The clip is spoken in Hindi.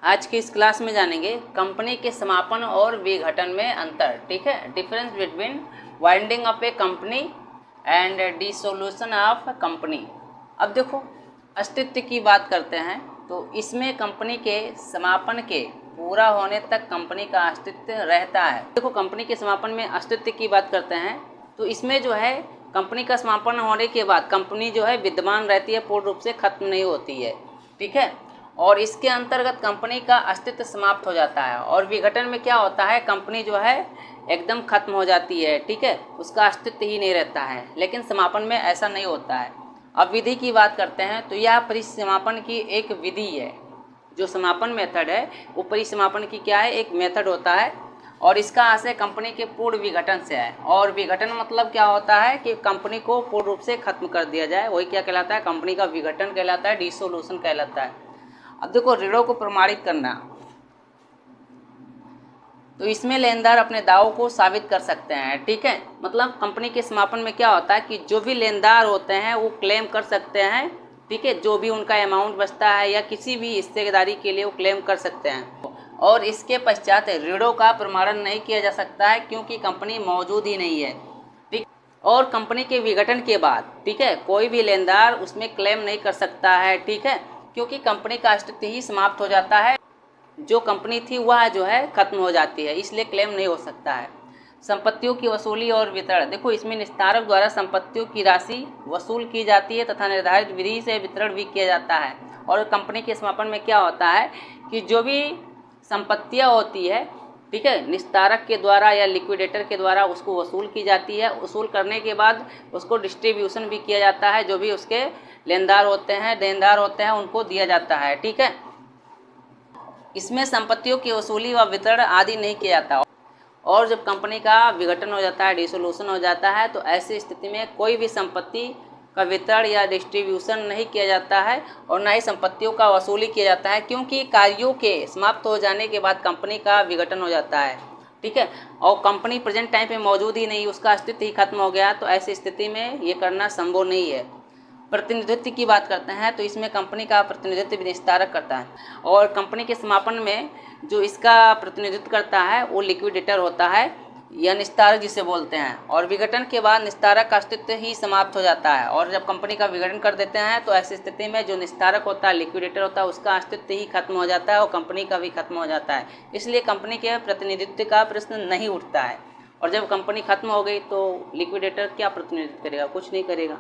आज की इस क्लास में जानेंगे कंपनी के समापन और विघटन में अंतर। ठीक है, difference between winding up A company and dissolution of company. अब देखो, अस्तित्व की बात करते हैं तो इसमें कंपनी के समापन के पूरा होने तक कंपनी का अस्तित्व रहता है। देखो, कंपनी के समापन में अस्तित्व की बात करते हैं तो इसमें जो है कंपनी का समापन होने के बाद कंपनी जो है विद्यमान रहती है, पूर्ण रूप से खत्म नहीं होती है। ठीक है, और इसके अंतर्गत कंपनी का अस्तित्व समाप्त हो जाता है। और विघटन में क्या होता है, कंपनी जो है एकदम खत्म हो जाती है। ठीक है, उसका अस्तित्व ही नहीं रहता है। लेकिन समापन में ऐसा नहीं होता है। अब विधि की बात करते हैं तो यह परिसमापन की एक विधि है। जो समापन मेथड है वो परिसमापन की क्या है, एक मेथड होता है। और इसका आशय कंपनी के पूर्ण विघटन से है। और विघटन मतलब क्या होता है कि कंपनी को पूर्ण रूप से खत्म कर दिया जाए, वही क्या कहलाता है, कंपनी का विघटन कहलाता है, डिसोल्यूशन कहलाता है। अब देखो, ऋणों को प्रमाणित करना, तो इसमें लेनदार अपने दावों को साबित कर सकते हैं। ठीक है, मतलब कंपनी के समापन में क्या होता है कि जो भी लेनदार होते हैं वो क्लेम कर सकते हैं। ठीक है, जो भी उनका अमाउंट बचता है या किसी भी हिस्सेदारी के लिए वो क्लेम कर सकते हैं। और इसके पश्चात ऋणों का प्रमाणन नहीं किया जा सकता है क्योंकि कंपनी मौजूद ही नहीं है। ठीक, और कंपनी के विघटन के बाद ठीक है कोई भी लेनदार उसमें क्लेम नहीं कर सकता है। ठीक है, क्योंकि कंपनी का अस्तित्व ही समाप्त हो जाता है। जो कंपनी थी वह जो है खत्म हो जाती है, इसलिए क्लेम नहीं हो सकता है। संपत्तियों की वसूली और वितरण, देखो इसमें निस्तारक द्वारा संपत्तियों की राशि वसूल की जाती है तथा निर्धारित विधि से वितरण भी किया जाता है। और कंपनी के समापन में क्या होता है कि जो भी संपत्तियां होती है, ठीक है, निस्तारक के द्वारा या लिक्विडेटर के द्वारा उसको वसूल की जाती है। वसूल करने के बाद उसको डिस्ट्रीब्यूशन भी किया जाता है, जो भी उसके लेनदार होते हैं, देनदार होते हैं, उनको दिया जाता है। ठीक है, इसमें संपत्तियों की वसूली व वितरण आदि नहीं किया जाता। और जब कंपनी का विघटन हो जाता है, डिसोल्यूशन हो जाता है, तो ऐसी स्थिति में कोई भी संपत्ति का वितरण या डिस्ट्रीब्यूशन नहीं किया जाता है और ना ही संपत्तियों का वसूली किया जाता है, क्योंकि कार्यों के समाप्त हो जाने के बाद कंपनी का विघटन हो जाता है। ठीक है, और कंपनी प्रेजेंट टाइम पे मौजूद ही नहीं, उसका अस्तित्व ही खत्म हो गया, तो ऐसी स्थिति में ये करना संभव नहीं है। प्रतिनिधित्व की बात करते हैं तो इसमें कंपनी का प्रतिनिधित्व निस्तारक करता है। और कंपनी के समापन में जो इसका प्रतिनिधित्व करता है वो लिक्विडेटर होता है या निस्तारक जिसे बोलते हैं। और विघटन के बाद निस्तारक का अस्तित्व ही समाप्त हो जाता है। और जब कंपनी का विघटन कर देते हैं तो ऐसी स्थिति में जो निस्तारक होता है, लिक्विडेटर होता है, उसका अस्तित्व ही खत्म हो जाता है और कंपनी का भी खत्म हो जाता है। इसलिए कंपनी के प्रतिनिधित्व का प्रश्न नहीं उठता है। और जब कंपनी खत्म हो गई तो लिक्विडेटर क्या प्रतिनिधित्व करेगा, कुछ नहीं करेगा।